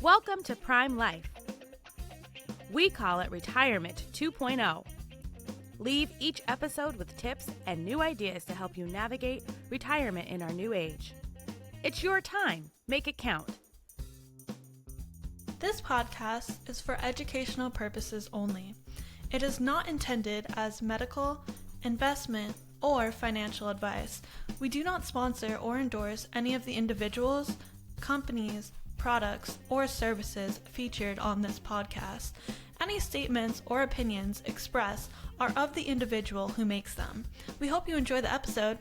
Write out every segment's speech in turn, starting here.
Welcome to Prime Life. We call it Retirement 2.0. Leave each episode with tips and new ideas to help you navigate retirement in our new age. It's your time. Make it count. This podcast is for educational purposes only. It is not intended as medical, investment, or financial advice. We do not sponsor or endorse any of the individuals, companies, products, or services featured on this podcast. Any statements or opinions expressed are of the individual who makes them. We hope you enjoy the episode.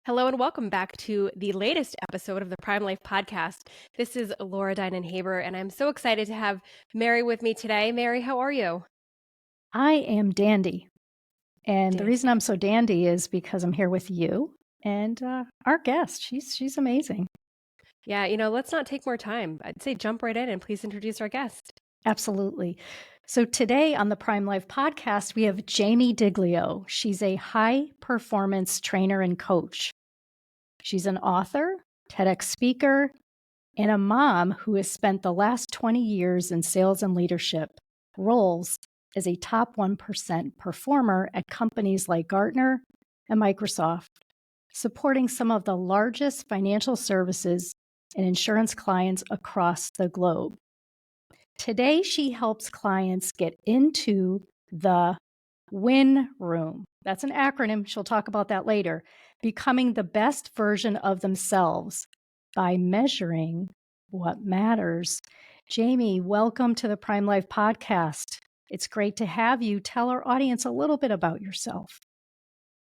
Hello and welcome back to the latest episode of the Prime Life podcast. This is Laura Dinan-Haber, and I'm so excited to have Mary with me today. Mary, how are you? I am dandy. And the reason I'm so dandy is because I'm here with you and our guest. She's amazing. Yeah, let's not take more time. I'd say jump right in and please introduce our guest. Absolutely. So today on the Prime Life podcast, we have Jaime Diglio. She's a high-performance trainer and coach. She's an author, TEDx speaker, and a mom who has spent the last 20 years in sales and leadership roles as a top 1% performer at companies like Gartner and Microsoft, supporting some of the largest financial services and insurance clients across the globe. Today, she helps clients get into the win room. That's an acronym. She'll talk about that later. Becoming the best version of themselves by measuring what matters. Jaime, welcome to the Prime Life podcast. It's great to have you. Tell our audience a little bit about yourself.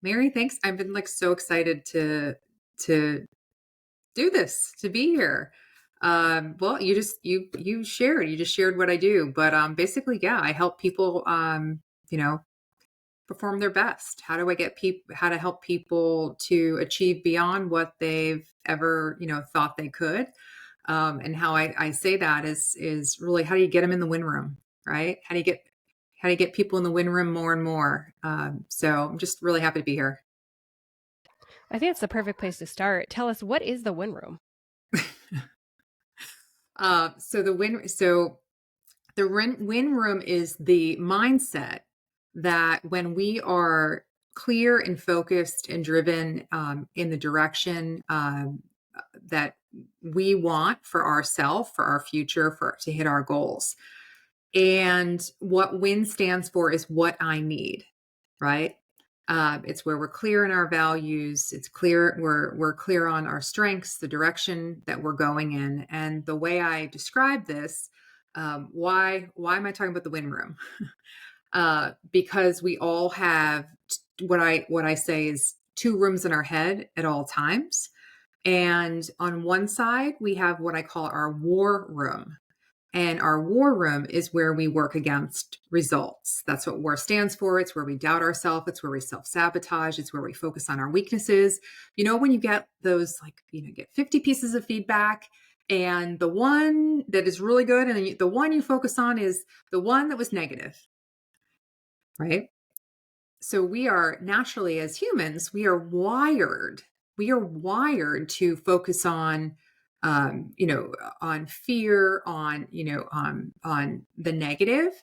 Mary, thanks. I've been so excited to do this, to be here. Well, you just shared what I do, but basically, yeah, I help people perform their best. How do I get how to help people to achieve beyond what they've ever thought they could? And how I say that is really, how do you get them in the win room, right? How do you get people in the win room more and more? So I'm just really happy to be here. I think it's the perfect place to start. Tell us, what is the win room? So the win room is the mindset that when we are clear and focused and driven in the direction that we want for ourselves, for our future, to hit our goals. And what WIN stands for is what I need, right? It's where we're clear in our values. It's clear, we're clear on our strengths, the direction that we're going in. And the way I describe this, why am I talking about the win room? Because we all have what I say is two rooms in our head at all times. And on one side, we have what I call our war room. And our war room is where we work against results. That's what WAR stands for. It's where we doubt ourselves. It's where we self-sabotage. It's where we focus on our weaknesses. When you get those, get 50 pieces of feedback, and the one that is really good, and then the one you focus on is the one that was negative, right? So we are naturally, as humans, we are wired to focus on on fear, on the negative.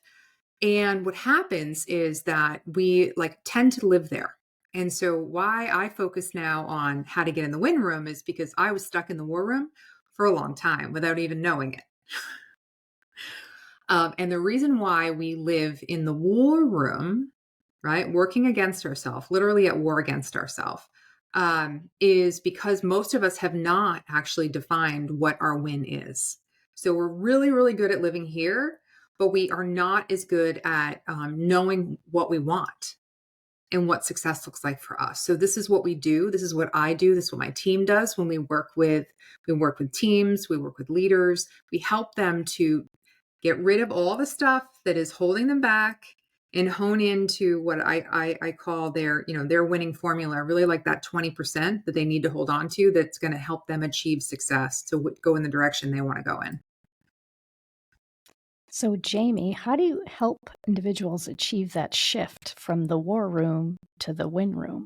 And what happens is that we tend to live there. And so why I focus now on how to get in the win room is because I was stuck in the war room for a long time without even knowing it. And the reason why we live in the war room, right, working against ourselves, literally at war against ourselves, is because most of us have not actually defined what our win is. So we're really, really good at living here, but we are not as good at knowing what we want and what success looks like for us. So this is what we do. This is what I do. This is what my team does when we work with teams, we work with leaders. We help them to get rid of all the stuff that is holding them back and hone into what I call their winning formula, really like that 20% that they need to hold on to that's going to help them achieve success to go in the direction they want to go in. So Jaime, how do you help individuals achieve that shift from the war room to the win room?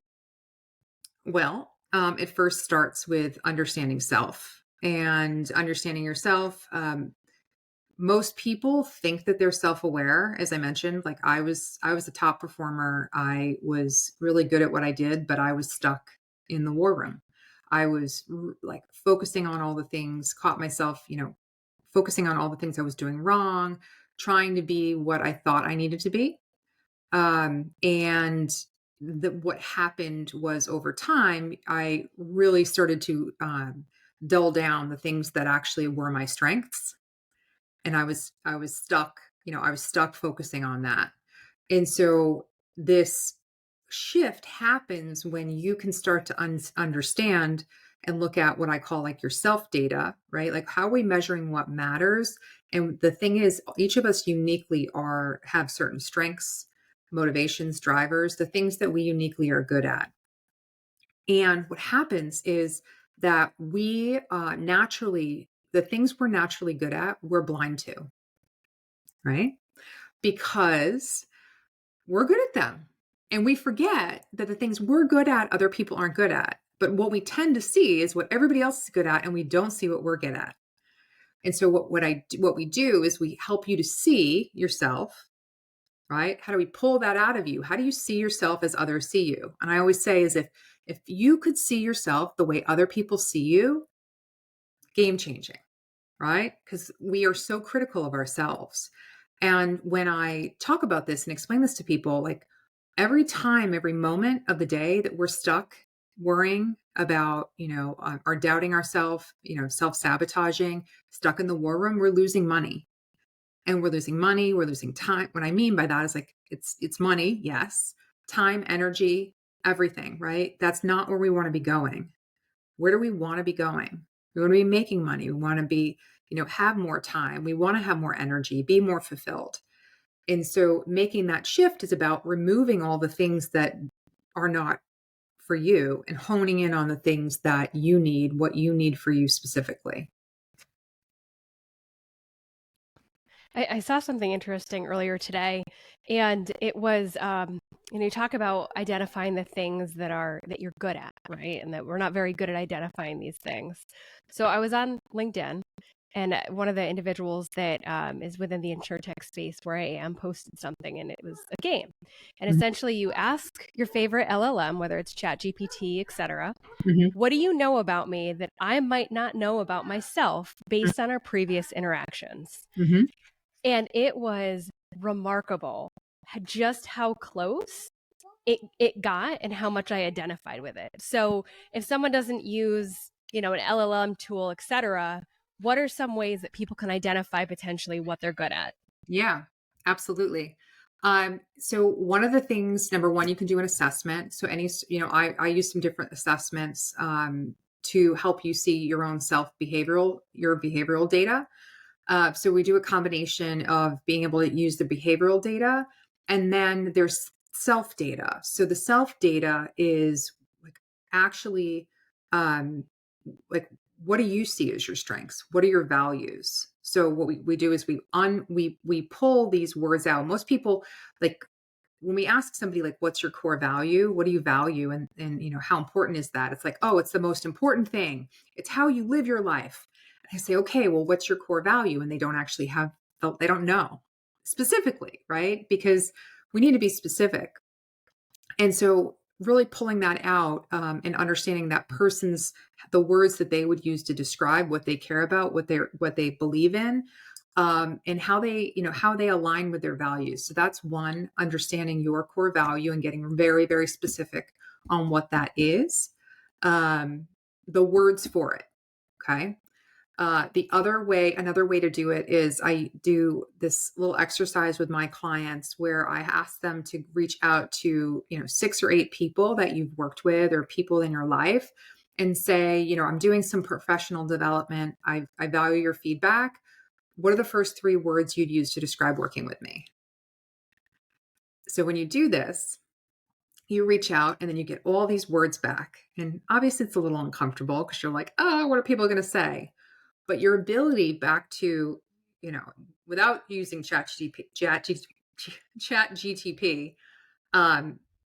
Well, it first starts with understanding self and understanding yourself. Most people think that they're self-aware. As I mentioned, like I was a top performer. I was really good at what I did, but I was stuck in the war room. I was like focusing on all the things, caught myself, focusing on all the things I was doing wrong, trying to be what I thought I needed to be. And what happened was over time, I really started to dull down the things that actually were my strengths, and I was stuck, I was stuck focusing on that. And so this shift happens when you can start to understand and look at what I call like your self data, right? Like how are we measuring what matters? And the thing is, each of us uniquely have certain strengths, motivations, drivers, the things that we uniquely are good at. And what happens is that we naturally, the things we're naturally good at, we're blind to, right? Because we're good at them. And we forget that the things we're good at, other people aren't good at. But what we tend to see is what everybody else is good at, and we don't see what we're good at. And so what we do is we help you to see yourself, right? How do we pull that out of you? How do you see yourself as others see you? And I always say is if you could see yourself the way other people see you, game changing, right? Because we are so critical of ourselves. And when I talk about this and explain this to people, like every time, every moment of the day that we're stuck worrying about, or doubting ourselves, self-sabotaging, stuck in the war room, we're losing money. And we're losing money, we're losing time. What I mean by that is like it's money, yes, time, energy, everything, right? That's not where we want to be going. Where do we want to be going? We want to be making money. We want to be, have more time. We want to have more energy, be more fulfilled. And so making that shift is about removing all the things that are not for you and honing in on the things that you need, what you need for you specifically. I saw something interesting earlier today, and it was, you talk about identifying the things that you're good at, right? And that we're not very good at identifying these things. So I was on LinkedIn, and one of the individuals that is within the insurtech space where I am posted something, and it was a game. And Mhm. essentially, you ask your favorite LLM, whether it's ChatGPT, etc., Mhm. what do you know about me that I might not know about myself based on our previous interactions? Mhm. And it was remarkable just how close it got and how much I identified with it. So if someone doesn't use, an LLM tool, etc., what are some ways that people can identify potentially what they're good at? Yeah, absolutely. So one of the things, number one, you can do an assessment. So I use some different assessments to help you see your own your behavioral data. So we do a combination of being able to use the behavioral data, and then there's self data. So the self data is like actually um, like what do you see as your strengths? What are your values? So what we do is we pull these words out. Most people, like when we ask somebody like what's your core value, what do you value, and how important is that? It's like, oh, it's the most important thing, it's how you live your life. And I say, okay, well, what's your core value? And they don't actually they don't know specifically, right? Because we need to be specific. And so really pulling that out, and understanding that person's the words that they would use to describe what they care about, what they believe in, and how they align with their values. So that's one, understanding your core value and getting very, very specific on what that is. The words for it. Okay. Another way to do it is I do this little exercise with my clients where I ask them to reach out to, 6 or 8 people that you've worked with or people in your life and say, I'm doing some professional development. I value your feedback. What are the first 3 words you'd use to describe working with me? So when you do this, you reach out and then you get all these words back. And obviously it's a little uncomfortable because you're like, oh, what are people going to say? But your ability back to, without using chat GTP,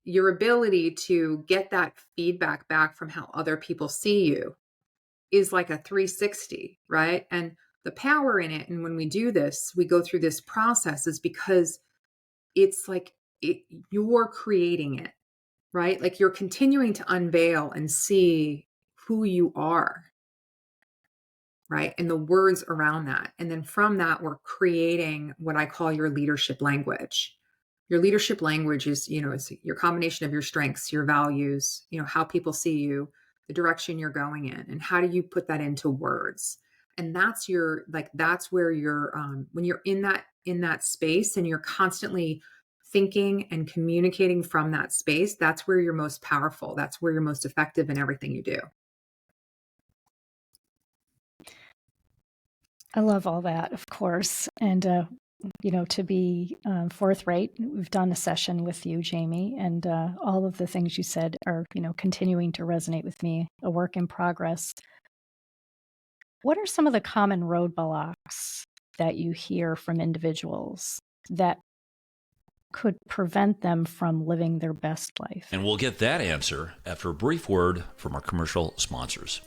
your ability to get that feedback back from how other people see you is like a 360, right? And the power in it, and when we do this, we go through this process, is because it's like you're creating it, right? Like you're continuing to unveil and see who you are, right? And the words around that. And then from that, we're creating what I call your leadership language. Your leadership language is, it's your combination of your strengths, your values, how people see you, the direction you're going in, and how do you put that into words? And that's that's where you're, when you're in that space and you're constantly thinking and communicating from that space, that's where you're most powerful. That's where you're most effective in everything you do. I love all that, of course. And, to be forthright, we've done a session with you, Jaime, and all of the things you said are, continuing to resonate with me, a work in progress. What are some of the common roadblocks that you hear from individuals that could prevent them from living their best life? And we'll get that answer after a brief word from our commercial sponsors.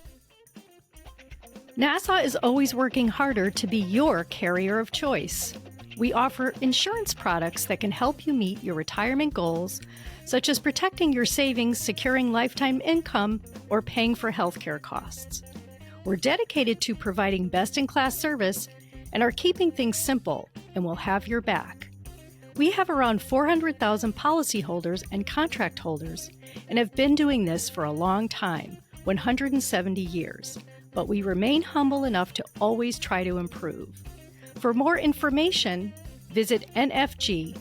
NASA is always working harder to be your carrier of choice. We offer insurance products that can help you meet your retirement goals, such as protecting your savings, securing lifetime income, or paying for healthcare costs. We're dedicated to providing best-in-class service and are keeping things simple, and we'll have your back. We have around 400,000 policyholders and contract holders and have been doing this for a long time, 170 years. But we remain humble enough to always try to improve. For more information, visit nfg.com.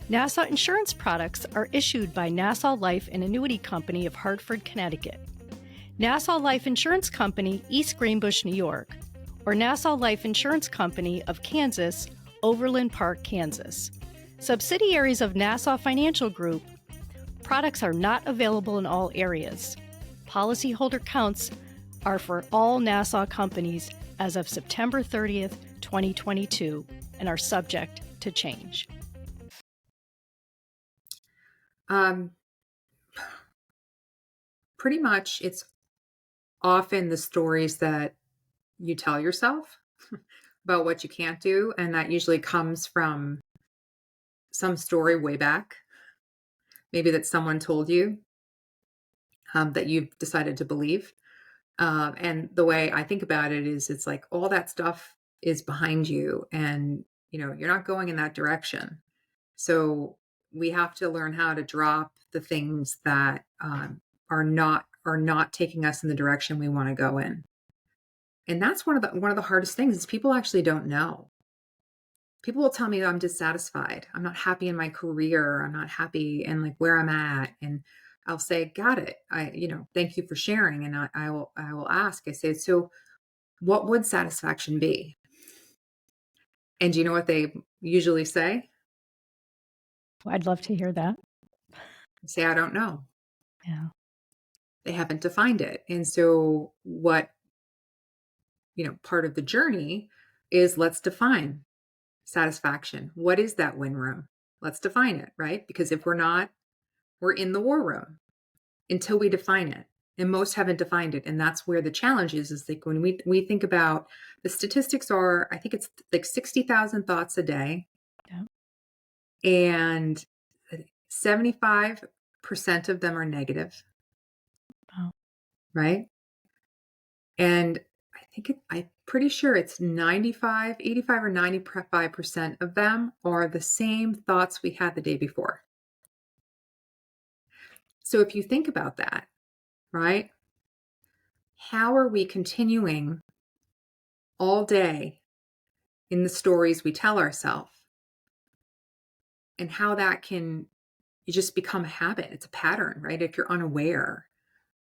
NASA insurance products are issued by Nassau Life and Annuity Company of Hartford, Connecticut, Nassau Life Insurance Company, East Greenbush, New York, or Nassau Life Insurance Company of Kansas, Overland Park, Kansas. Subsidiaries of Nassau Financial Group. Products are not available in all areas. Policyholder counts are for all Nassau companies as of September 30th, 2022, and are subject to change. Pretty much, it's often the stories that you tell yourself about what you can't do, and that usually comes from some story way back, maybe that someone told you, that you've decided to believe. And the way I think about it is, it's like all that stuff is behind you, and you're not going in that direction. So we have to learn how to drop the things that are not taking us in the direction we want to go in. And that's one of the hardest things, is people actually don't know. People will tell me I'm dissatisfied. I'm not happy in my career. I'm not happy in like where I'm at. And I'll say, got it. Thank you for sharing. And I will ask, I say, so what would satisfaction be? And do you know what they usually say? I'd love to hear that. They say, I don't know. Yeah. They haven't defined it. And so what, part of the journey is, let's define satisfaction. What is that win room? Let's define it, right? Because if we're not, we're in the war room until we define it. And most haven't defined it. And that's where the challenge is like when we think about, the statistics are, I think it's like 60,000 thoughts a day. Yeah. And 75% of them are negative. Wow. Right? And I'm pretty sure it's 85 or 95% of them are the same thoughts we had the day before. So if you think about that, right? How are we continuing all day in the stories we tell ourselves, and how that can just become a habit? It's a pattern, right? If you're unaware.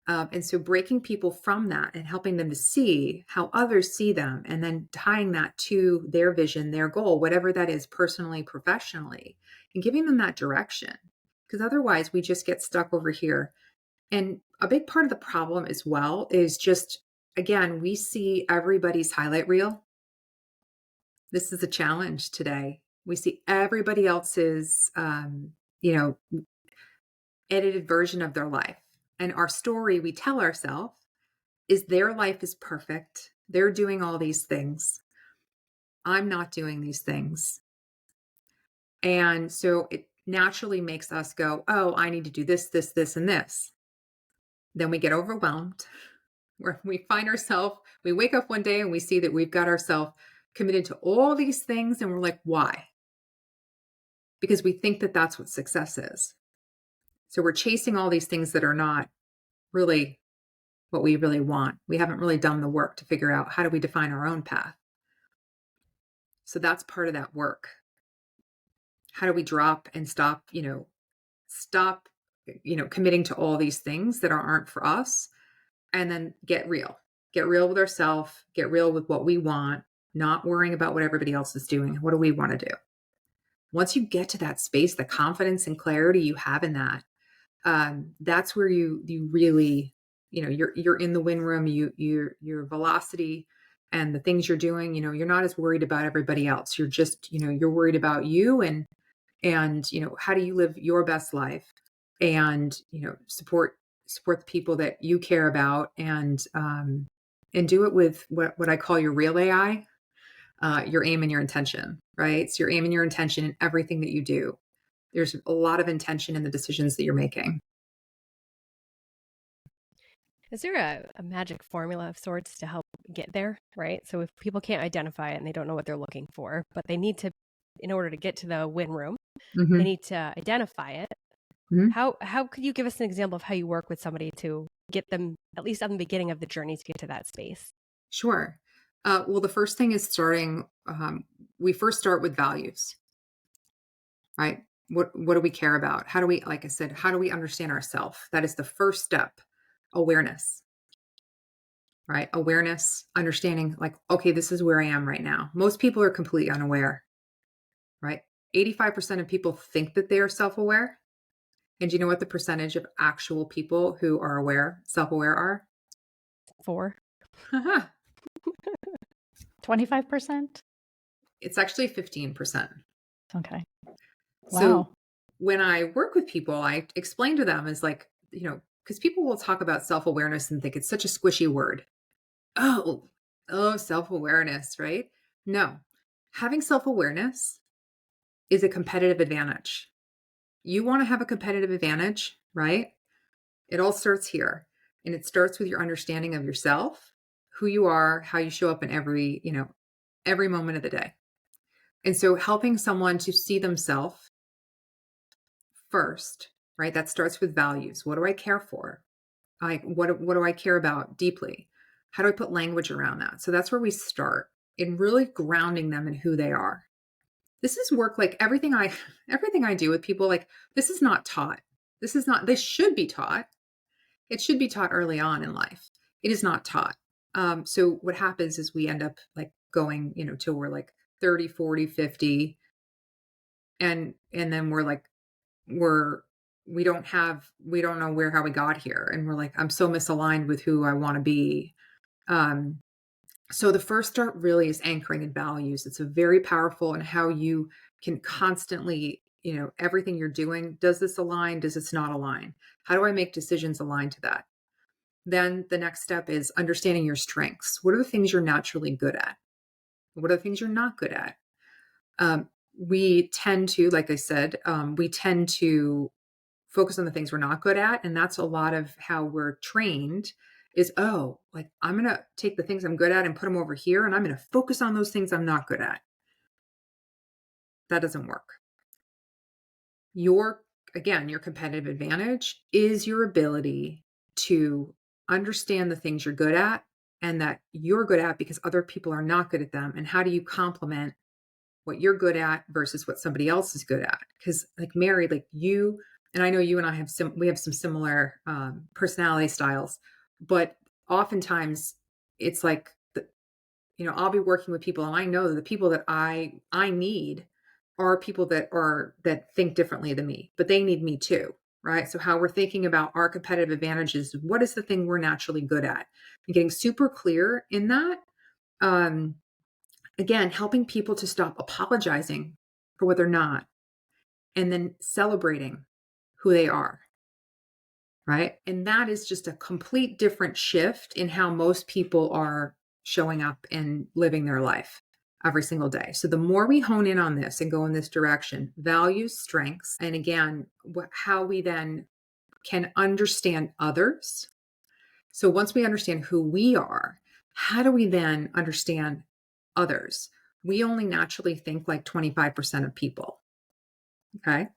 And so breaking people from that and helping them to see how others see them, and then tying that to their vision, their goal, whatever that is, personally, professionally, and giving them that direction. Because otherwise we just get stuck over here. And a big part of the problem as well is just, again, we see everybody's highlight reel. This is a challenge today. We see everybody else's, edited version of their life. And our story we tell ourselves is their life is perfect. They're doing all these things. I'm not doing these things. And so it naturally makes us go, oh, I need to do this, this, this, and this. Then we get overwhelmed, where we find ourselves, we wake up one day and we see that we've got ourselves committed to all these things. And we're like, why? Because we think that that's what success is. So we're chasing all these things that are not really what we really want. We haven't really done the work to figure out how do we define our own path. So that's part of that work. How do we drop and stop committing to all these things that aren't for us, and then get real with ourselves, get real with what we want, not worrying about what everybody else is doing. What do we want to do? Once you get to that space, the confidence and clarity you have in that, that's where you really, you're in the win room, your velocity and the things you're doing, you're not as worried about everybody else. You're just, you're worried about you and how do you live your best life, and, support the people that you care about, and do it with what I call your real AI, your aim and your intention, right? So your aim and your intention in everything that you do. There's a lot of intention in the decisions that you're making. Is there a magic formula of sorts to help get there, right? So if people can't identify it and they don't know what they're looking for, but they need to, in order to get to the win room, they need to identify it. How could you give us an example of how you work with somebody to get them, at least on the beginning of the journey, to get to that space? Sure. Well, the first thing is we first start with values, right? What do we care about? How do we, like I said, how do we understand ourselves? That is the first step. Awareness, right? Awareness, understanding, like, okay, this is where I am right now. Most people are completely unaware, right? 85% of people think that they are self-aware. And do you know what the percentage of actual people who are self-aware are? 4. 25%? It's actually 15%. Okay. Wow. So when I work with people, I explain to them as like, because people will talk about self-awareness and think it's such a squishy word. Oh, self-awareness, right? No, having self-awareness is a competitive advantage. You want to have a competitive advantage, right? It all starts here. And it starts with your understanding of yourself, who you are, how you show up in every moment of the day. And so helping someone to see themselves first, right? That starts with values. What do I care for? What do I care about deeply? How do I put language around that? So that's where we start, in really grounding them in who they are. This is work, like everything I do with people, like this is not taught. This should be taught. It should be taught early on in life. It is not taught. So what happens is we end up like going, till we're like 30, 40, 50. And then we're like, we don't know how we got here. And we're like, I'm so misaligned with who I want to be. So the first start really is anchoring in values. It's a very powerful, and how you can constantly, everything you're doing, does this align? Does this not align? How do I make decisions aligned to that? Then the next step is understanding your strengths. What are the things you're naturally good at? What are the things you're not good at? We tend to, like I said, focus on the things we're not good at. And that's a lot of how we're trained is, I'm going to take the things I'm good at and put them over here. And I'm going to focus on those things I'm not good at. That doesn't work. Your competitive advantage is your ability to understand the things you're good at and that you're good at because other people are not good at them. And how do you complement what you're good at versus what somebody else is good at? Because like Mary, like you, and I know you and I have some similar personality styles, but oftentimes it's like, I'll be working with people and I know that the people that I need are people that think differently than me, but they need me too, right? So how we're thinking about our competitive advantages, what is the thing we're naturally good at? And getting super clear in that. Again, helping people to stop apologizing for what they're not, and then celebrating who they are, right? And that is just a complete different shift in how most people are showing up and living their life every single day. So the more we hone in on this and go in this direction, values, strengths, and again, how we then can understand others. So once we understand who we are, how do we then understand others? We only naturally think like 25% of people. Okay.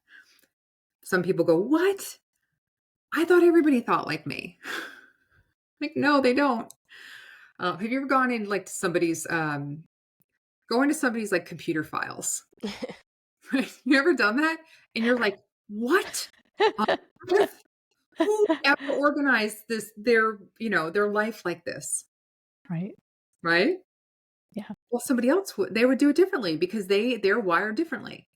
Some people go, what? I thought everybody thought like me. Like, no, they don't. Have you ever gone in like somebody's, go into somebody's like computer files? Right? You ever done that? And you're like, what? On earth? Who ever organized this, their life like this? Right. Right? Yeah. Well, somebody else they would do it differently because they're wired differently.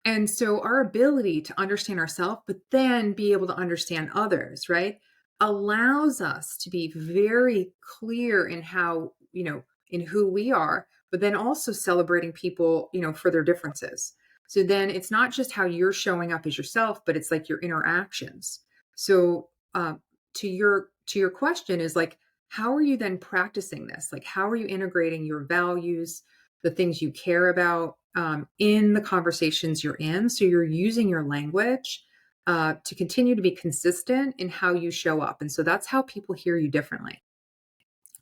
And so our ability to understand ourselves, but then be able to understand others, right, allows us to be very clear in how, in who we are, but then also celebrating people, for their differences. So then it's not just how you're showing up as yourself, but it's like your interactions. So to your question is like, how are you then practicing this? Like, how are you integrating your values, the things you care about, in the conversations you're in? So you're using your language to continue to be consistent in how you show up. And so that's how people hear you differently,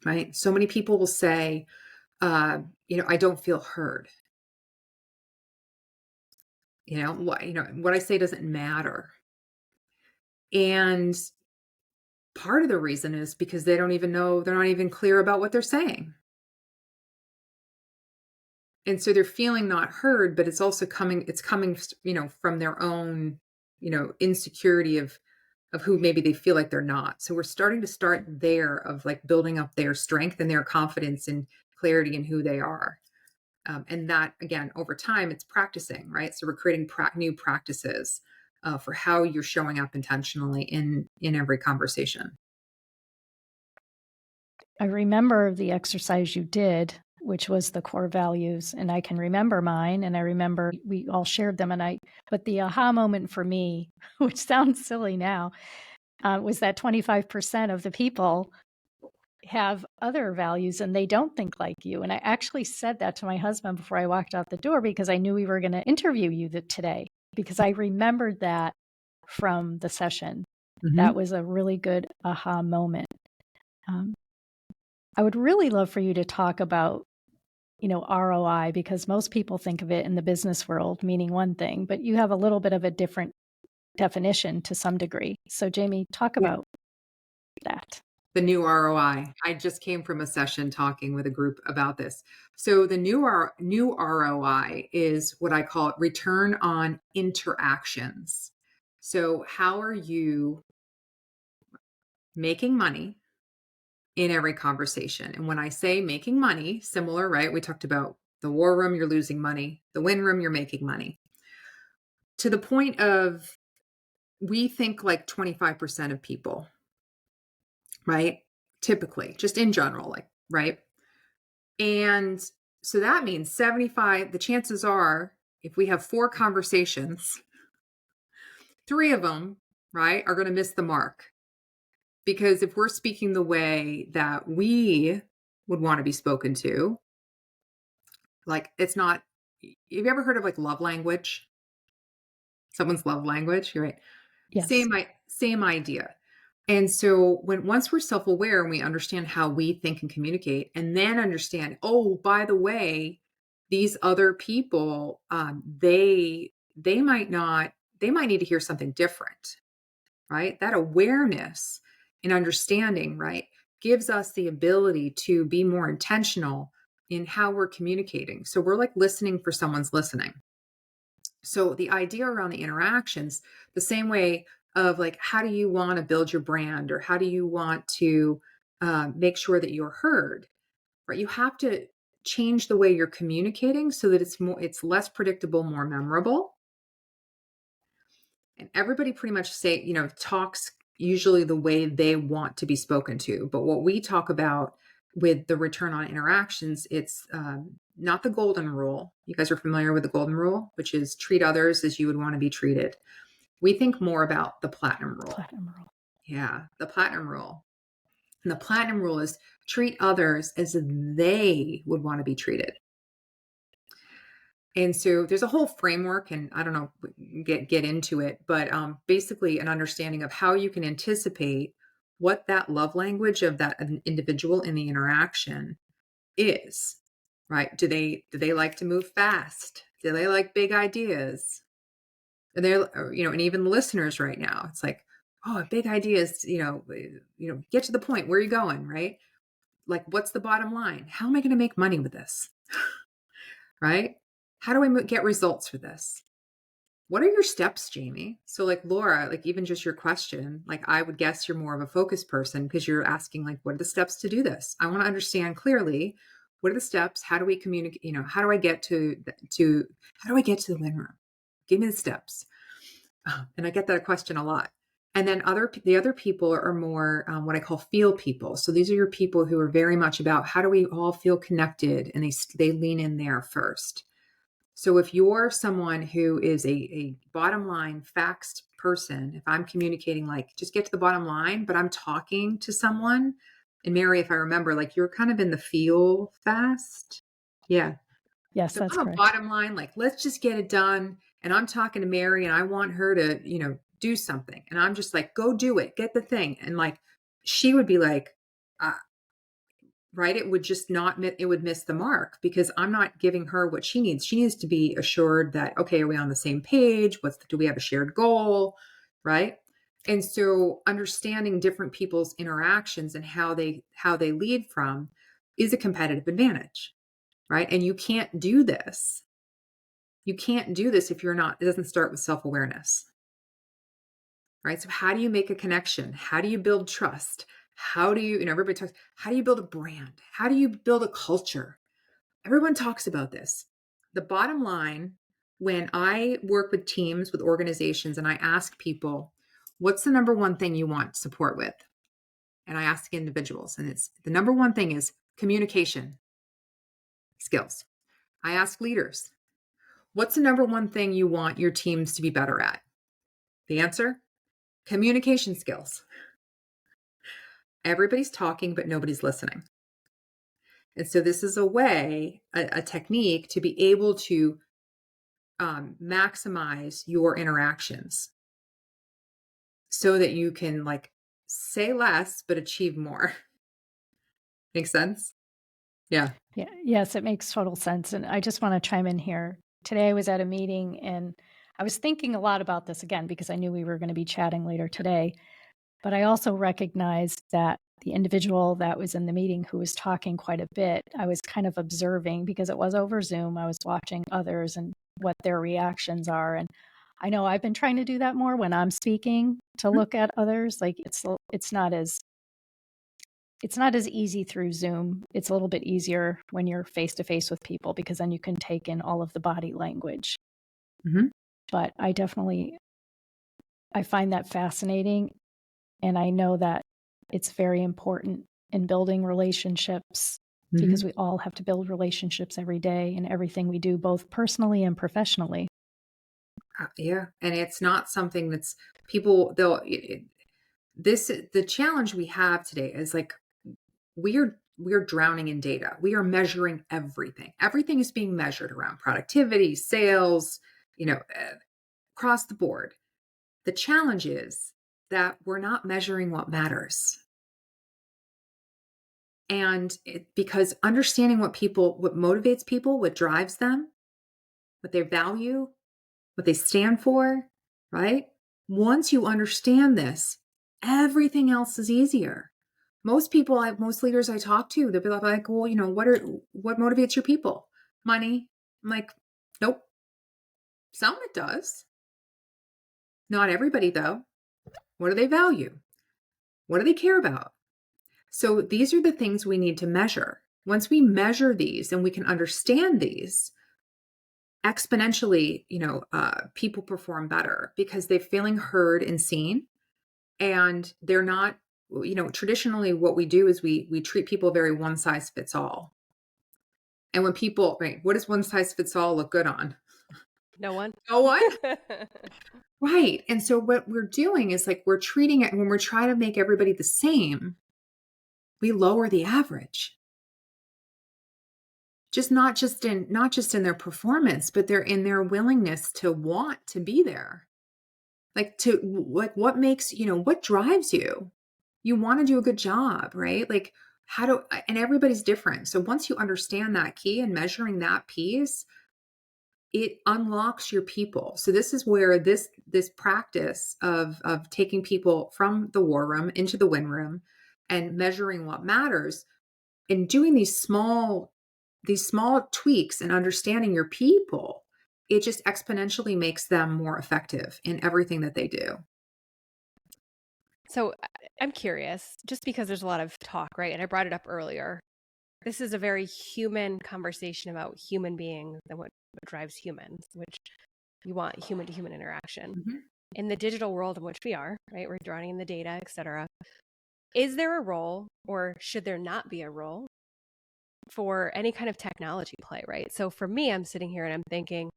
right? So many people will say, I don't feel heard. What I say doesn't matter. And part of the reason is because they don't even know, they're not even clear about what they're saying. And so they're feeling not heard, but it's coming, from their own, insecurity of who maybe they feel like they're not. So we're starting to start there of like building up their strength and their confidence and clarity in who they are. And that, again, over time, it's practicing, right? So we're creating new practices for how you're showing up intentionally in every conversation. I remember the exercise you did, which was the core values, and I can remember mine, and I remember we all shared them. But the aha moment for me, which sounds silly now, was that 25% of the people have other values and they don't think like you. And I actually said that to my husband before I walked out the door because I knew we were going to interview you today, because I remembered that from the session. Mm-hmm. That was a really good aha moment. I would really love for you to talk about, ROI, because most people think of it in the business world meaning one thing, but you have a little bit of a different definition to some degree. So Jaime, talk about that. The new ROI. I just came from a session talking with a group about this. So the new ROI is what I call return on interactions. So how are you making money in every conversation? And when I say making money, similar, right? We talked about the war room, you're losing money. The win room, you're making money. To the point of, we think like 25% of people, right? Typically, just in general, like, right? And so that means 75, the chances are, if we have 4 conversations, 3 of them, right, are going to miss the mark. Because if we're speaking the way that we would want to be spoken to, like, it's not, have you ever heard of like love language? Someone's love language, you're right. Yes. Same idea. And so once we're self-aware and we understand how we think and communicate, and then understand, oh, by the way, these other people, they might need to hear something different, right? That awareness and understanding, right, gives us the ability to be more intentional in how we're communicating. So we're like listening for someone's listening. So the idea around the interactions, the same way of like, how do you want to build your brand, or how do you want to make sure that you're heard, right? You have to change the way you're communicating so that it's less predictable, more memorable. And everybody pretty much talks usually the way they want to be spoken to. But what we talk about with the return on interactions, it's not the golden rule. You guys are familiar with the golden rule, which is treat others as you would want to be treated. We think more about the platinum rule. Platinum rule. Yeah, the platinum rule. And the platinum rule is treat others as they would want to be treated. And so there's a whole framework, and I don't know, get into it, but basically an understanding of how you can anticipate what that love language of that individual in the interaction is, right? Do they like to move fast? Do they like big ideas? Are they, and even the listeners right now, it's like, oh, big ideas, get to the point. Where are you going, right? Like, what's the bottom line? How am I going to make money with this? Right? How do I get results for this? What are your steps, Jaime? So like Laura, like even just your question, like I would guess you're more of a focused person because you're asking like, what are the steps to do this? I want to understand clearly, what are the steps? How do we communicate? How do I get to the win room? Give me the steps. And I get that question a lot. And then the other people are more what I call feel people. So these are your people who are very much about how do we all feel connected, and they lean in there first. So if you're someone who is a bottom line facts person, if I'm communicating like just get to the bottom line, but I'm talking to someone, and Mary, if I remember, like you're kind of in the feel fast. Yeah. Yes, So that's I'm a correct. bottom line, like let's just get it done. And I'm talking to Mary and I want her to, do something. And I'm just like, go do it, get the thing. And like, she would be like, right. It would just it would miss the mark because I'm not giving her what she needs. She needs to be assured that, okay, are we on the same page? Do we have a shared goal? Right. And so understanding different people's interactions and how they lead from is a competitive advantage. Right. And you can't do this. You can't do this if it doesn't start with self-awareness. Right. So how do you make a connection? How do you build trust? How do you, everybody talks, how do you build a brand? How do you build a culture? Everyone talks about this. The bottom line, when I work with teams, with organizations, and I ask people, what's the number one thing you want support with? And I ask individuals, and it's the number one thing is communication skills. I ask leaders, what's the number one thing you want your teams to be better at? The answer? Communication skills. Everybody's talking, but nobody's listening. And so this is a technique to be able to maximize your interactions so that you can like say less, but achieve more. Make sense? Yeah. Yeah. Yes, it makes total sense. And I just want to chime in here. Today I was at a meeting and I was thinking a lot about this again because I knew we were going to be chatting later today. But I also recognized that the individual that was in the meeting who was talking quite a bit, I was kind of observing because it was over Zoom. I was watching others and what their reactions are. And I know I've been trying to do that more when I'm speaking to look at others. Like it's not as easy through Zoom. It's a little bit easier when you're face to face with people because then you can take in all of the body language. Mm-hmm. But I find that fascinating. And I know that it's very important in building relationships because we all have to build relationships every day in everything we do, both personally and professionally. Yeah. And it's not something that's the challenge we have today is like, we're drowning in data. We are measuring everything. Everything is being measured around productivity, sales, across the board. The challenge is that we're not measuring what matters. And because understanding what motivates people, what drives them, what they value, what they stand for, right? Once you understand this, everything else is easier. Most leaders I talk to, they'll be like, well, what motivates your people? Money. I'm like, nope. Some it does. Not everybody though. What do they value? What do they care about? So these are the things we need to measure. Once we measure these and we can understand these, exponentially, people perform better because they're feeling heard and seen, and they're not, traditionally what we do is we treat people very one size fits all. And when people, right, what does one size fits all look good on? No one? No one? Right. And so what we're doing is like we're treating it when we're trying to make everybody the same, we lower the average. Not just in their performance, but they're in their willingness to want to be there. What makes, what drives you? You want to do a good job, right? Like and everybody's different. So once you understand that key and measuring that piece, it unlocks your people. So this is where this practice of taking people from the war room into the win room and measuring what matters and doing these small tweaks and understanding your people, it just exponentially makes them more effective in everything that they do. So I'm curious, just because there's a lot of talk, right? And I brought it up earlier. This is a very human conversation about human beings and what drives humans, which you want human to human interaction. Mm-hmm. In the digital world in which we are, right? We're drowning in the data, et cetera. Is there a role, or should there not be a role for any kind of technology play, right? So for me, I'm sitting here and I'm thinking,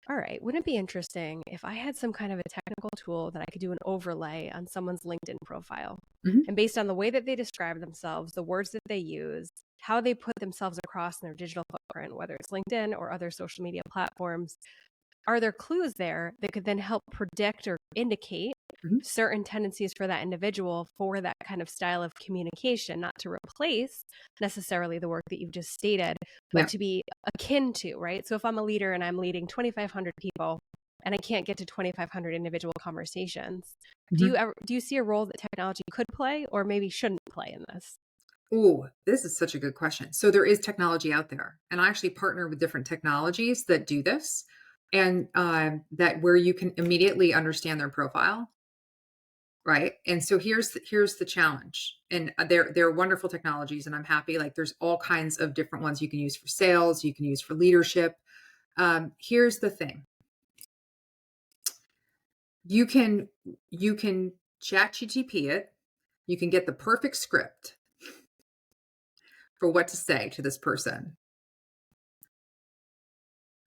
all right, wouldn't it be interesting if I had some kind of a technical tool that I could do an overlay on someone's LinkedIn profile? Mm-hmm. And based on the way that they describe themselves, the words that they use, how they put themselves across in their digital footprint, whether it's LinkedIn or other social media platforms, are there clues there that could then help predict or indicate Mm-hmm. certain tendencies for that individual for that kind of style of communication, not to replace necessarily the work that you've just stated, but to be akin to, right? So if I'm a leader and I'm leading 2,500 people and I can't get to 2,500 individual conversations, Mm-hmm. do you see a role that technology could play or maybe shouldn't play in this? Oh, this is such a good question. So there is technology out there, and I actually partner with different technologies that do this, and that where you can immediately understand their profile, right? And so here's the challenge, and they're wonderful technologies, and I'm happy. Like there's all kinds of different ones you can use for sales, you can use for leadership. Here's the thing: you can chat GTP it, you can get the perfect script for what to say to this person.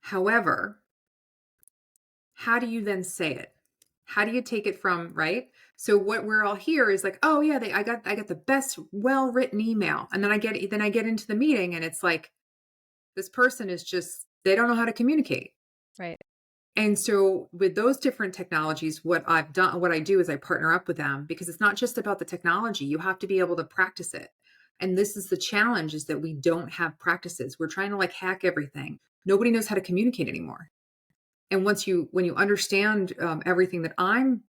However, how do you then say it? How do you take it from, right? So what we're all here is like, oh yeah, I got the best well-written email. And then I get into the meeting and it's like, this person is just, they don't know how to communicate. Right. And so with those different technologies, what I do is I partner up with them because it's not just about the technology. You have to be able to practice it. And this is the challenge, is that we don't have practices. We're trying to like hack everything. Nobody knows how to communicate anymore. And when you understand everything that I'm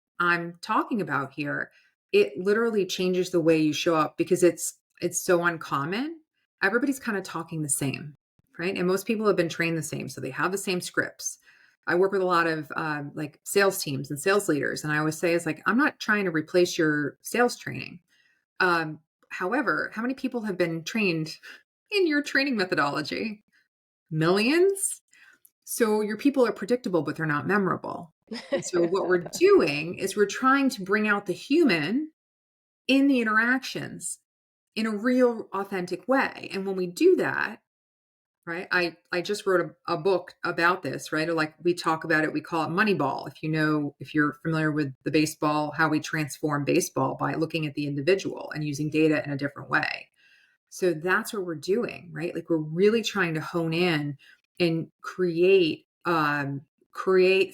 talking about here, it literally changes the way you show up because it's so uncommon. Everybody's kind of talking the same, right? And most people have been trained the same, so they have the same scripts. I work with a lot of like sales teams and sales leaders, and I always say, it's like, I'm not trying to replace your sales training. However, how many people have been trained in your training methodology? Millions. So your people are predictable, but they're not memorable. And so what we're doing is we're trying to bring out the human in the interactions in a real, authentic way. And when we do that, right, I just wrote a book about this, right? Or like we talk about it, we call it Moneyball. If you're familiar with the baseball, how we transform baseball by looking at the individual and using data in a different way. So that's what we're doing, right? Like we're really trying to hone in and create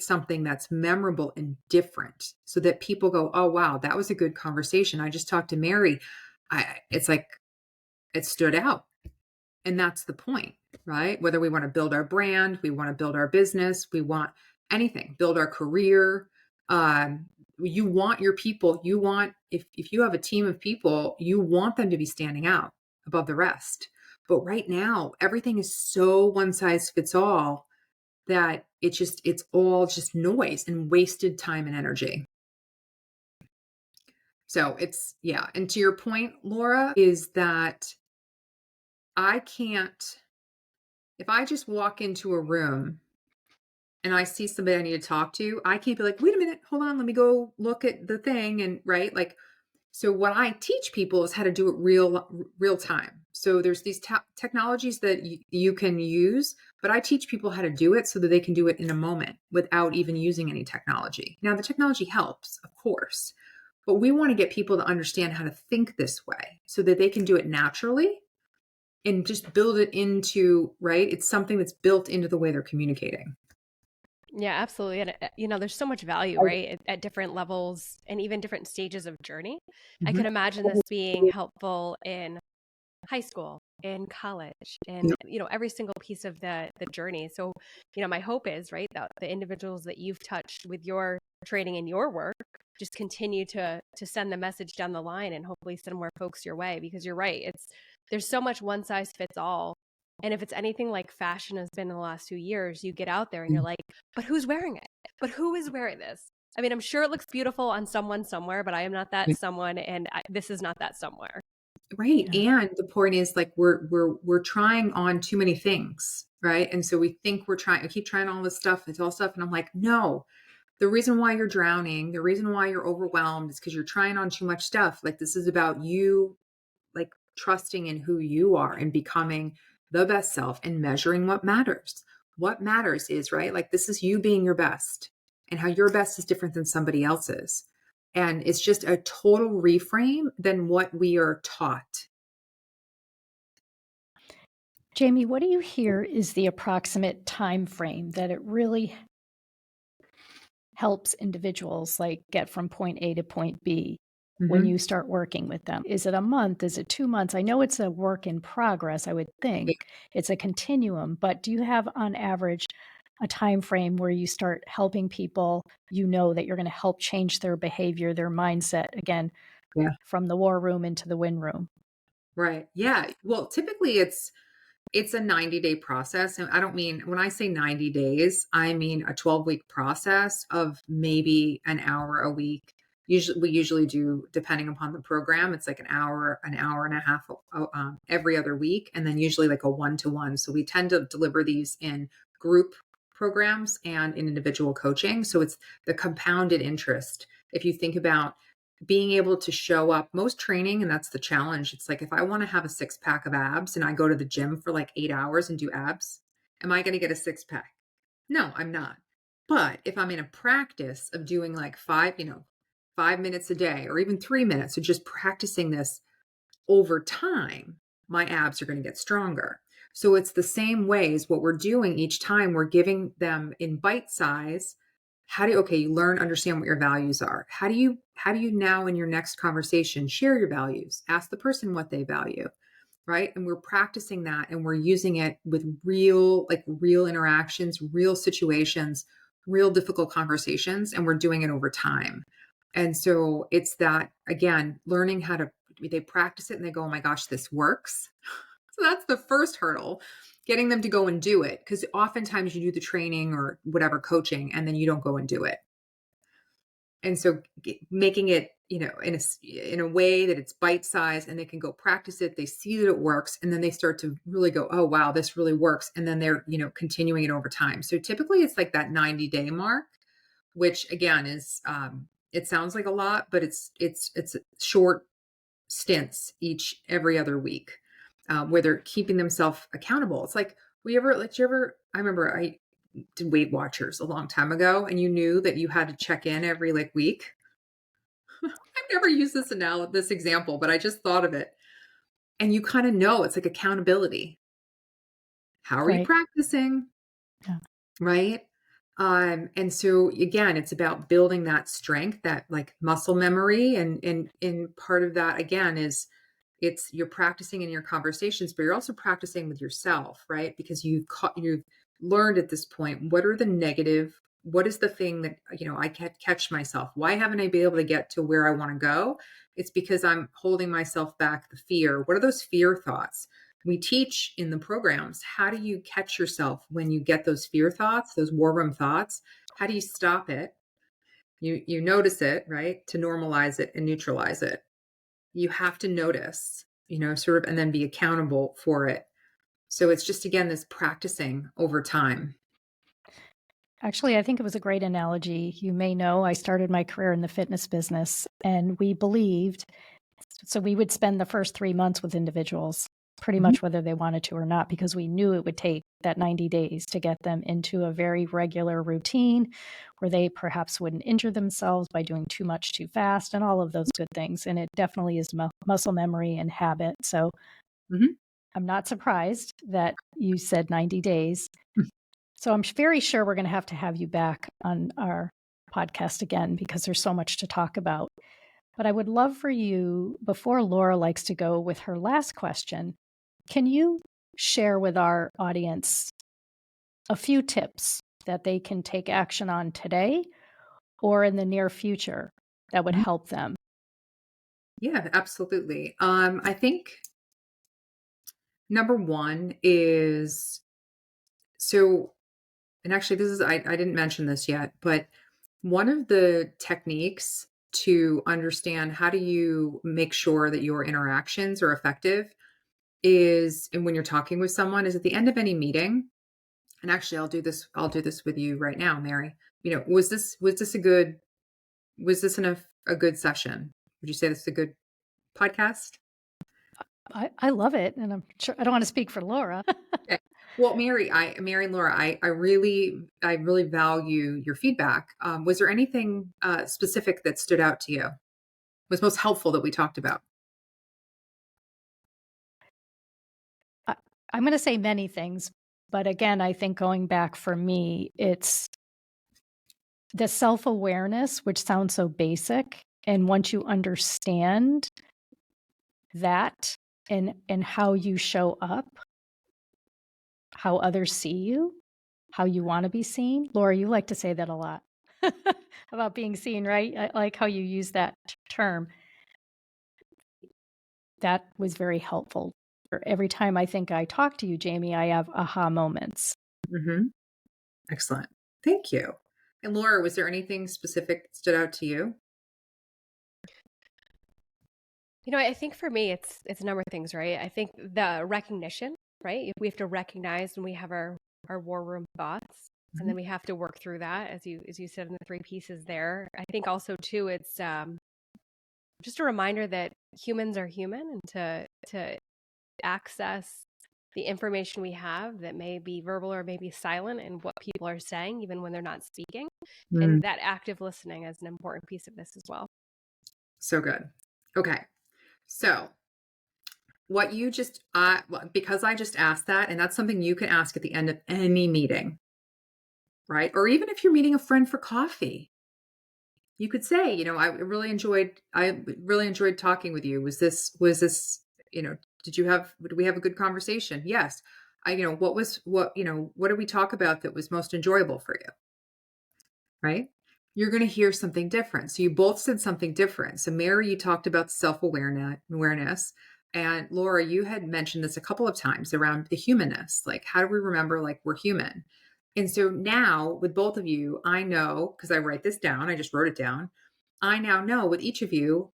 something that's memorable and different so that people go, oh, wow, that was a good conversation. I just talked to Mary. It's like, it stood out. And that's the point, right? Whether we want to build our brand, we want to build our business, we want anything, build our career. You want your people, if you have a team of people, you want them to be standing out above the rest. But right now, everything is so one size fits all that it's all just noise and wasted time and energy. So and to your point, Laura, is that if I just walk into a room and I see somebody I need to talk to, I can't be like, wait a minute, hold on, let me go look at the thing. And right, like, So what I teach people is how to do it real time. So there's these technologies that you can use, but I teach people how to do it so that they can do it in a moment without even using any technology. Now, the technology helps, of course, but we want to get people to understand how to think this way so that they can do it naturally and just build it into, right? It's something that's built into the way they're communicating. Yeah, absolutely. And, there's so much value, right, at different levels and even different stages of journey. I could imagine this being helpful in high school, in college, and, every single piece of the journey. So, my hope is, right, that the individuals that you've touched with your training and your work just continue to send the message down the line and hopefully send more folks your way, because you're right. There's so much one size fits all. And if it's anything like fashion has been in the last few years, you get out there and you're like, but who's wearing it? But who is wearing this? I mean, I'm sure it looks beautiful on someone somewhere, but I am not that someone, and this is not that somewhere. Right. Yeah. And the point is, like, we're trying on too many things, right? And so we think we keep trying all this stuff, it's all stuff. And I'm like, no, the reason why you're drowning, the reason why you're overwhelmed is because you're trying on too much stuff. Like, this is about you, like, trusting in who you are and becoming the best self and measuring what matters. What matters is, right, like, this is you being your best, and how your best is different than somebody else's. And it's just a total reframe than what we are taught. Jaime, what do you hear is the approximate time frame that it really helps individuals like get from point A to point B when you start working with them? Is it a month? Is it 2 months? I know it's a work in progress, I would think. It's a continuum, but do you have on average a time frame where you start helping people, that you're going to help change their behavior, their mindset, again, Yeah. from the war room into the win room? Right. Yeah. Well, typically it's a 90-day process. And I don't mean, when I say 90 days, I mean a 12-week process of maybe an hour a week. We usually do, depending upon the program, it's like an hour and a half every other week, and then usually like a 1-to-1. So we tend to deliver these in group programs and in individual coaching. So it's the compounded interest. If you think about being able to show up, most training, and that's the challenge. It's like, if I want to have a 6-pack of abs and I go to the gym for like 8 hours and do abs, am I going to get a 6-pack? No, I'm not. But if I'm in a practice of doing like 5 minutes a day, or even 3 minutes, so just practicing this over time, my abs are going to get stronger. So it's the same way as what we're doing each time. We're giving them in bite size. You learn, understand what your values are. How do you now in your next conversation share your values? Ask the person what they value, right? And we're practicing that, and we're using it with real interactions, real situations, real difficult conversations, and we're doing it over time. And so it's that, again, learning how to, they practice it and they go, oh my gosh, this works. So that's the first hurdle, getting them to go and do it. Because oftentimes you do the training or whatever coaching, and then you don't go and do it. And so making it, in a way that it's bite sized and they can go practice it. They see that it works, and then they start to really go, oh, wow, this really works. And then they're, continuing it over time. So typically it's like that 90-day mark, which again is, it sounds like a lot, but it's short stints every other week, where they're keeping themselves accountable. It's like, I remember I did Weight Watchers a long time ago, and you knew that you had to check in every week. I've never used this example, but I just thought of it. And you kind of know, it's like accountability. How are you practicing? Yeah. Right. And so again, it's about building that strength, that like muscle memory. And part of that, again, is you're practicing in your conversations, but you're also practicing with yourself, right? Because you've learned at this point, what is the thing that, I can't catch myself? Why haven't I been able to get to where I want to go? It's because I'm holding myself back, the fear. What are those fear thoughts? We teach in the programs, how do you catch yourself when you get those fear thoughts, those war room thoughts? How do you stop it? You notice it, right? To normalize it and neutralize it. You have to notice, sort of, and then be accountable for it. So it's just, again, this practicing over time. Actually, I think it was a great analogy. You may know I started my career in the fitness business, and we believed so we would spend the first 3 months with individuals, pretty much whether they wanted to or not, because we knew it would take that 90 days to get them into a very regular routine where they perhaps wouldn't injure themselves by doing too much too fast and all of those good things. And it definitely is muscle memory and habit. So Mhm. I'm not surprised that you said 90 days. So I'm very sure we're going to have you back on our podcast again because there's so much to talk about. But I would love for you, before Laura likes to go with her last question, can you share with our audience a few tips that they can take action on today or in the near future that would help them? Yeah, absolutely. I think number one is so, and actually, this is, I didn't mention this yet, but one of the techniques to understand how do you make sure that your interactions are effective is, and when you're talking with someone, is at the end of any meeting. And actually, I'll do this with you right now, Mary. Was this a good session? Would you say this is a good podcast? I love it. And I'm sure I don't want to speak for Laura. Okay. Well, Mary and Laura, I really value your feedback. Was there anything specific that stood out to you? Was most helpful that we talked about? I'm going to say many things, but again, I think going back for me, it's the self-awareness, which sounds so basic. And once you understand that and how you show up, how others see you, how you want to be seen. Laura, you like to say that a lot about being seen, right? I like how you use that term. That was very helpful. Every time I think I talk to you, Jamie, I have aha moments. Mm-hmm. Excellent. Thank you. And Laura, was there anything specific that stood out to you? I think for me, it's a number of things, right? I think the recognition, right? We have to recognize when we have our war room thoughts, and then we have to work through that, as you said in the three pieces there. I think also too, it's just a reminder that humans are human, and to access the information we have that may be verbal or maybe silent, and what people are saying, even when they're not speaking, and that active listening is an important piece of this as well. So good. Okay. So because I just asked that, and that's something you can ask at the end of any meeting, right? Or even if you're meeting a friend for coffee, you could say, I really enjoyed talking with you. Was this, did we have a good conversation? Yes. What did we talk about that was most enjoyable for you? Right? You're going to hear something different. So you both said something different. So Mary, you talked about self-awareness, and Laura, you had mentioned this a couple of times around the humanness. Like, how do we remember like we're human? And so now with both of you, I know, because I write this down, I just wrote it down. I now know with each of you,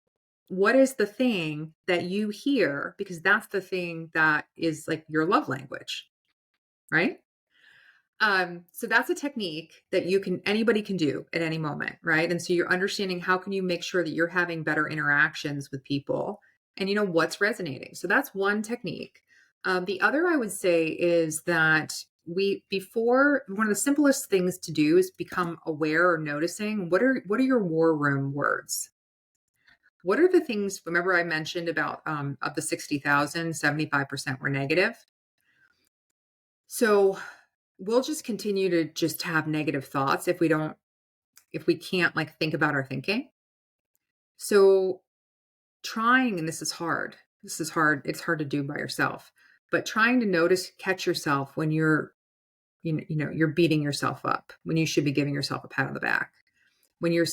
what is the thing that you hear? Because that's the thing that is like your love language, right? So that's a technique that anybody can do at any moment, right? And so you're understanding how can you make sure that you're having better interactions with people and what's resonating. So that's one technique. The other I would say is that one of the simplest things to do is become aware or noticing what are your war room words? What are the things, remember I mentioned about of the 60,000, 75% were negative. So we'll just continue to just have negative thoughts if we can't like think about our thinking. So trying, and this is hard, it's hard to do by yourself, but trying to catch yourself when you're beating yourself up, when you should be giving yourself a pat on the back, when you're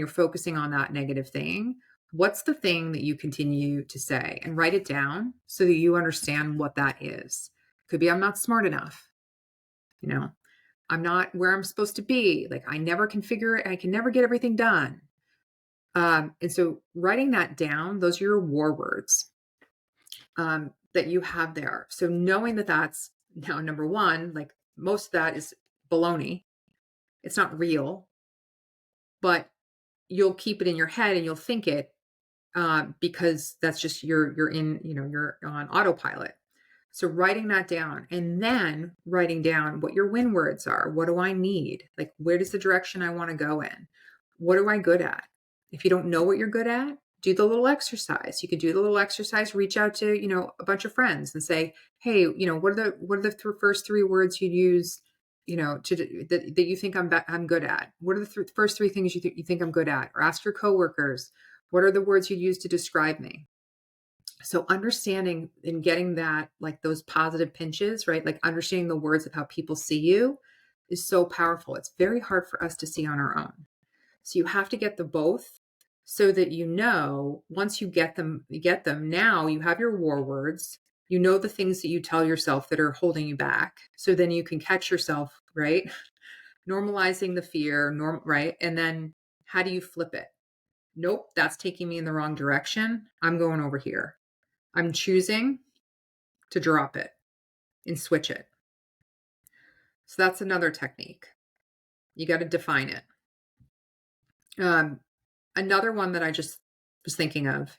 focusing on that negative thing. What's the thing that you continue to say, and write it down so that you understand what that is. Could be, I'm not smart enough. I'm not where I'm supposed to be. Like, I never can figure it. I can never get everything done. And so writing that down, those are your war words that you have there. So knowing that that's now number one, like most of that is baloney. It's not real, but you'll keep it in your head and you'll think it, because that's just you're on autopilot. So writing that down and then writing down what your win words are. What do I need? Like, where does the direction I want to go in? What am I good at? If you don't know what you're good at, do the little exercise. You can do the little exercise, reach out to, a bunch of friends and say, hey, what are the first three words you'd use, that you think I'm good at? What are the first three things you think I'm good at? Or ask your coworkers, what are the words you'd use to describe me? So understanding and getting that, like those positive pinches, right? Like understanding the words of how people see you is so powerful. It's very hard for us to see on our own. So you have to get the both so that once you get them, now you have your war words, the things that you tell yourself that are holding you back. So then you can catch yourself, right? Normalizing the fear, right? And then how do you flip it? Nope, that's taking me in the wrong direction. I'm going over here. I'm choosing to drop it and switch it. So that's another technique. You got to define it. Another one that I just was thinking of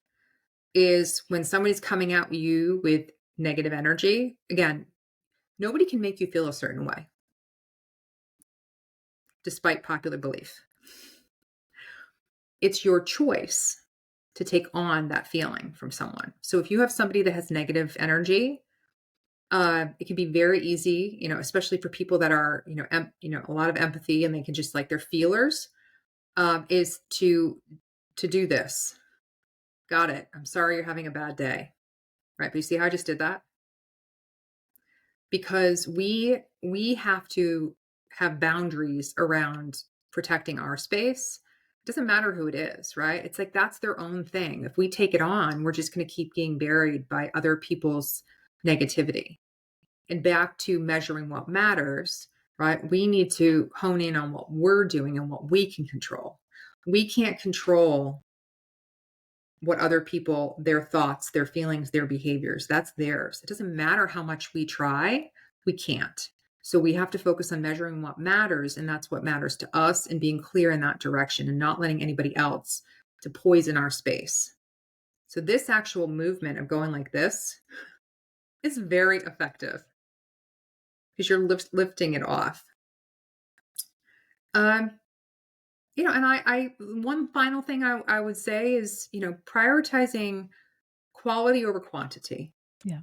is when somebody's coming at you with negative energy. Again, nobody can make you feel a certain way, despite popular belief. It's your choice to take on that feeling from someone. So if you have somebody that has negative energy, it can be very easy, especially for people that are, a lot of empathy and they can just like their feelers, is to do this. Got it. I'm sorry you're having a bad day. Right. But you see how I just did that? Because we have to have boundaries around protecting our space. It doesn't matter who it is, right? It's like that's their own thing. If we take it on, we're just going to keep getting buried by other people's negativity. And back to measuring what matters, right? We need to hone in on what we're doing and what we can control. We can't control what other people, their thoughts, their feelings, their behaviors, that's theirs. It doesn't matter how much we try, we can't. So we have to focus on measuring what matters, and that's what matters to us, and being clear in that direction and not letting anybody else to poison our space. So this actual movement of going like this is very effective because you're lifting it off. And I one final thing I would say is, prioritizing quality over quantity. Yeah.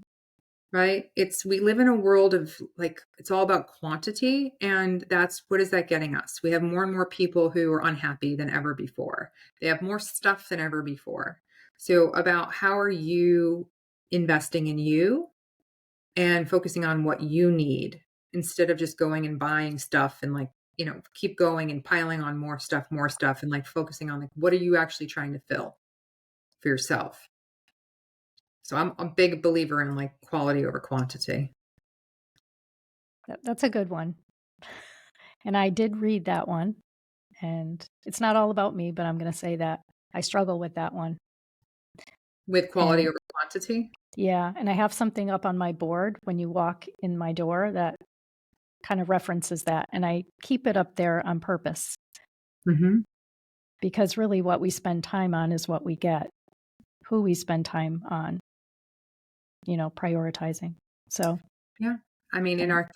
Right. We live in a world of like, it's all about quantity. And what is that getting us? We have more and more people who are unhappy than ever before. They have more stuff than ever before. So about how are you investing in you and focusing on what you need instead of just going and buying stuff and like, keep going and piling on more stuff and like focusing on like, what are you actually trying to fill for yourself? So I'm a big believer in like quality over quantity. That's a good one. And I did read that one. And it's not all about me, but I'm going to say that I struggle with that one. With quality over quantity? Yeah. And I have something up on my board when you walk in my door that kind of references that. And I keep it up there on purpose. Mm-hmm. Because really what we spend time on is what we get. Who we spend time on, prioritizing. So, yeah. I mean, in our,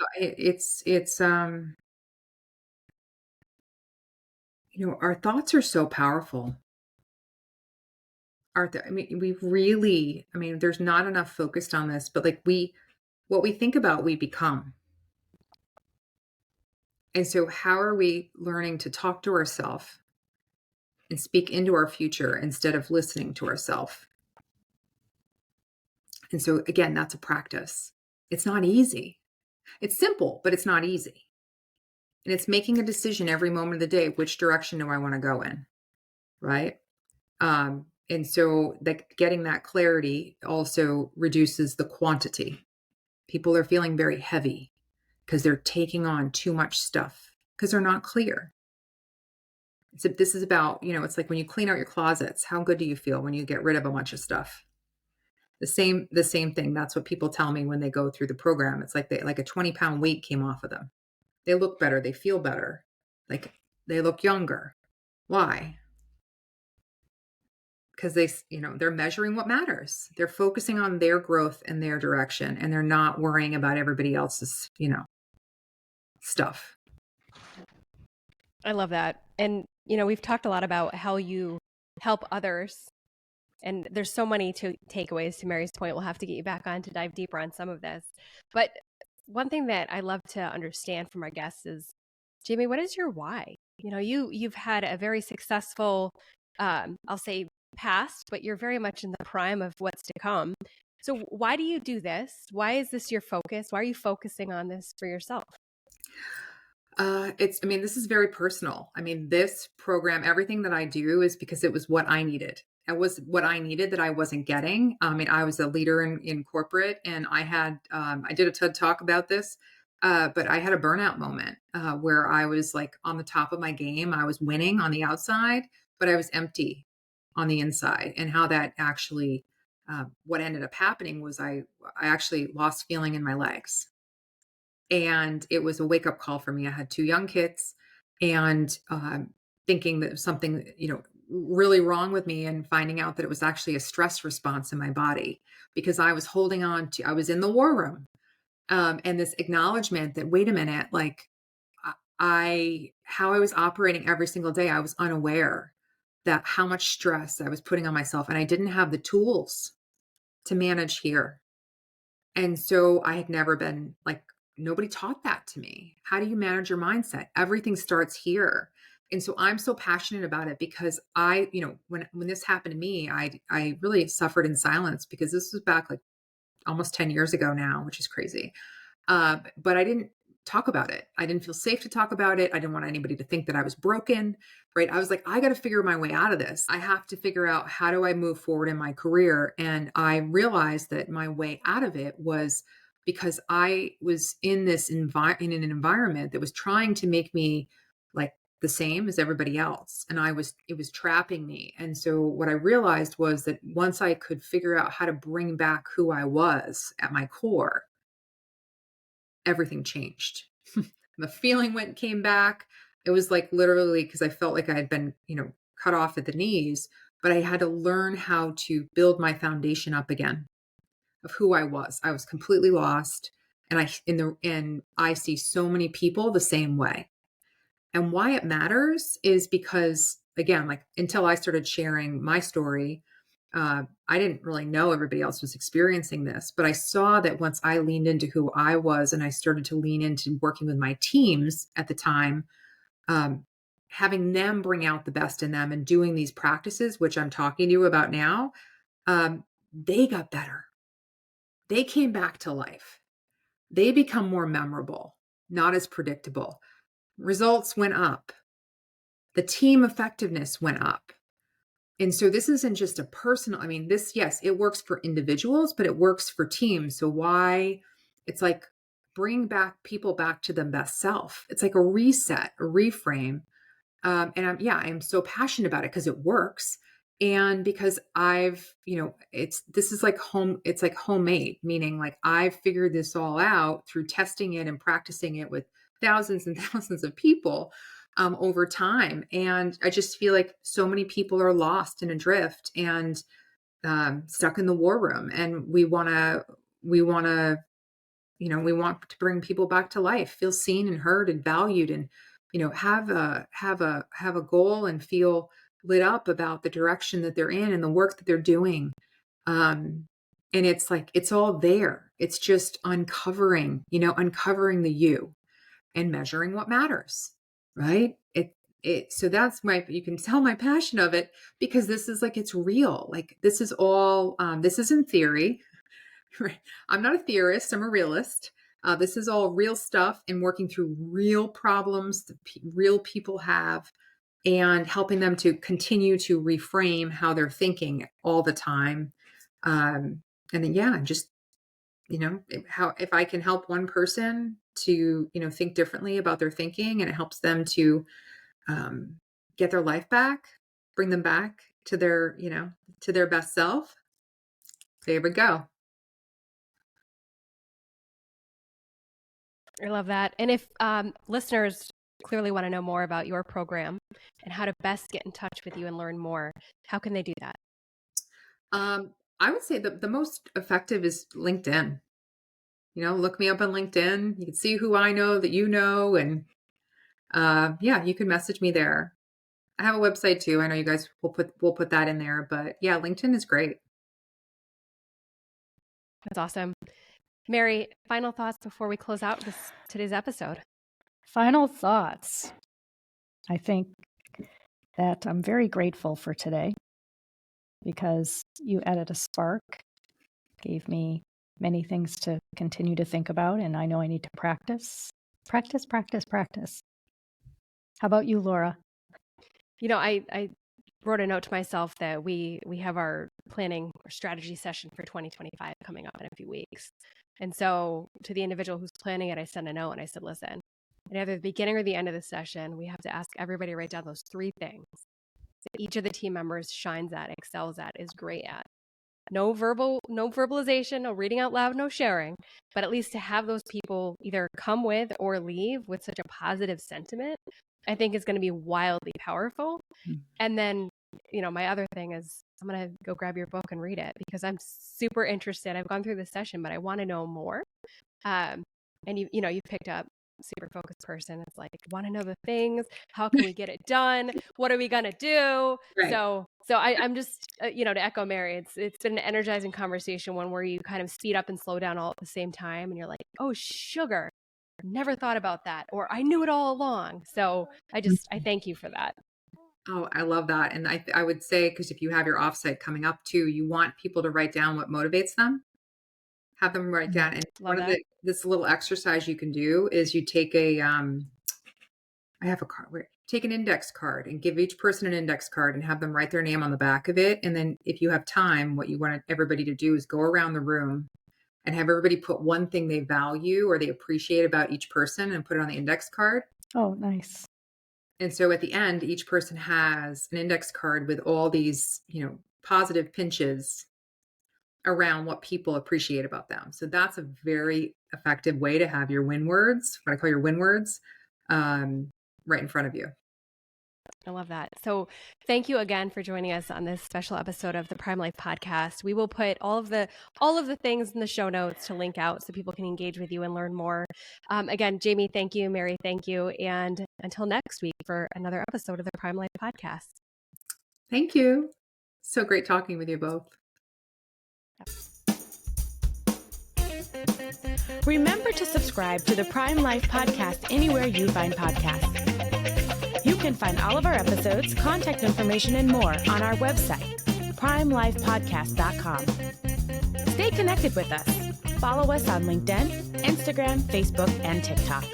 our thoughts are so powerful. There's not enough focused on this, but like what we think about, we become. And so how are we learning to talk to ourselves and speak into our future instead of listening to ourselves? And so again, that's a practice. It's not easy. It's simple, but it's not easy. And it's making a decision every moment of the day. Which direction do I want to go in? Right. And so getting that clarity also reduces the quantity. People are feeling very heavy because they're taking on too much stuff because they're not clear. So this is about, it's like when you clean out your closets, how good do you feel when you get rid of a bunch of stuff? The same thing. That's what people tell me when they go through the program. It's like a 20-pound weight came off of them. They look better. They feel better. Like they look younger. Why? Because they're measuring what matters. They're focusing on their growth and their direction, and they're not worrying about everybody else's, stuff. I love that. And, we've talked a lot about how you help others. And there's so many takeaways to Mary's point. We'll have to get you back on to dive deeper on some of this. But one thing that I love to understand from our guests is, Jaime, what is your why? You've had a very successful, I'll say past, but you're very much in the prime of what's to come. So why do you do this? Why is this your focus? Why are you focusing on this for yourself? This is very personal. This program, everything that I do is because it was what I needed. It was what I needed that I wasn't getting. I was a leader in corporate, and I did a TED talk about this, but I had a burnout moment where I was like on the top of my game. I was winning on the outside, but I was empty on the inside. And how that actually, what ended up happening was I actually lost feeling in my legs. And it was a wake up call for me. I had 2 young kids, and thinking that something, really wrong with me, and finding out that it was actually a stress response in my body because I was holding on to, I was in the war room. And this acknowledgement that, wait a minute, like how I was operating every single day, I was unaware that how much stress I was putting on myself, and I didn't have the tools to manage here. And so I had never been like, nobody taught that to me. How do you manage your mindset? Everything starts here. And so I'm so passionate about it because when this happened to me, I really suffered in silence because this was back like almost 10 years ago now, which is crazy. But I didn't talk about it. I didn't feel safe to talk about it. I didn't want anybody to think that I was broken, right? I was like, I got to figure my way out of this. I have to figure out, how do I move forward in my career? And I realized that my way out of it was because I was in in an environment that was trying to make me like the same as everybody else. And it was trapping me. And so what I realized was that once I could figure out how to bring back who I was at my core, everything changed. The feeling came back. It was like literally, because I felt like I had been, cut off at the knees, but I had to learn how to build my foundation up again of who I was. I was completely lost. And I see so many people the same way. And why it matters is because, again, like until I started sharing my story, I didn't really know everybody else was experiencing this, but I saw that once I leaned into who I was and I started to lean into working with my teams at the time, having them bring out the best in them and doing these practices, which I'm talking to you about now, they got better. They came back to life. They become more memorable, not as predictable. Results went up. The team effectiveness went up. And so this isn't just a personal, yes, it works for individuals, but it works for teams. So why it's like bring people back to their best self. It's like a reset, a reframe. I'm so passionate about it because it works. And because this is like it's like homemade, meaning like I've figured this all out through testing it and practicing it with thousands and thousands of people over time. And I just feel like so many people are lost and adrift and stuck in the war room. And we want to bring people back to life, feel seen and heard and valued, and have a goal and feel lit up about the direction that they're in and the work that they're doing. And it's like, it's all there. It's just uncovering the you and measuring what matters, right? So that's you can tell my passion of it because this is like, it's real. Like this is all, this isn't theory. Right? I'm not a theorist. I'm a realist. This is all real stuff and working through real problems that real people have and helping them to continue to reframe how they're thinking all the time. And then, just, if I can help one person to, think differently about their thinking and it helps them to get their life back, bring them back to their, to their best self. There we go. I love that. And if listeners clearly want to know more about your program and how to best get in touch with you and learn more, how can they do that? I would say the most effective is LinkedIn. Look me up on LinkedIn. You can see who I know that you know, and yeah, you can message me there. I have a website too. I know you guys will put that in there, but yeah, LinkedIn is great. That's awesome. Mary, final thoughts before we close out today's episode? Final thoughts. I think that I'm very grateful for today because you added a spark, gave me many things to continue to think about, and I know I need to practice. How about you, Laura? I wrote a note to myself that we have our planning or strategy session for 2025 coming up in a few weeks. And so to the individual who's planning it, I sent a note and I said, listen, at either the beginning or the end of the session, we have to ask everybody to write down those 3 things that each of the team members shines at, excels at, is great at. No verbalization, no reading out loud, no sharing, but at least to have those people either come with or leave with such a positive sentiment, I think is going to be wildly powerful. And then, my other thing is I'm going to go grab your book and read it because I'm super interested. I've gone through this session, but I want to know more. And you've picked up super focused person. It's like, want to know the things. How can we get it done? What are we going to do? Right. So I'm just, to echo Mary, it's been an energizing conversation, one where you kind of speed up and slow down all at the same time. And you're like, oh, sugar, never thought about that. Or I knew it all along. So I thank you for that. Oh, I love that. And I would say, because if you have your offsite coming up too, you want people to write down what motivates them. Have them write down. And this little exercise you can do is you take I have a card. Take an index card and give each person an index card and have them write their name on the back of it. And then if you have time, what you want everybody to do is go around the room and have everybody put one thing they value or they appreciate about each person and put it on the index card. Oh, nice. And so at the end, each person has an index card with all these, positive pinches around what people appreciate about them. So that's a very effective way to have your win words, what I call your win words, right in front of you. I love that. So thank you again for joining us on this special episode of the Prime Life podcast. We will put all of the things in the show notes to link out so people can engage with you and learn more. Again, Jaime, thank you. Mary, thank you. And until next week for another episode of the Prime Life podcast. Thank you. So great talking with you both. Remember to subscribe to the Prime Life podcast anywhere you find podcasts. You can find all of our episodes, contact information, and more on our website, primelifepodcast.com. Stay connected with us. Follow us on LinkedIn, Instagram, Facebook, and TikTok.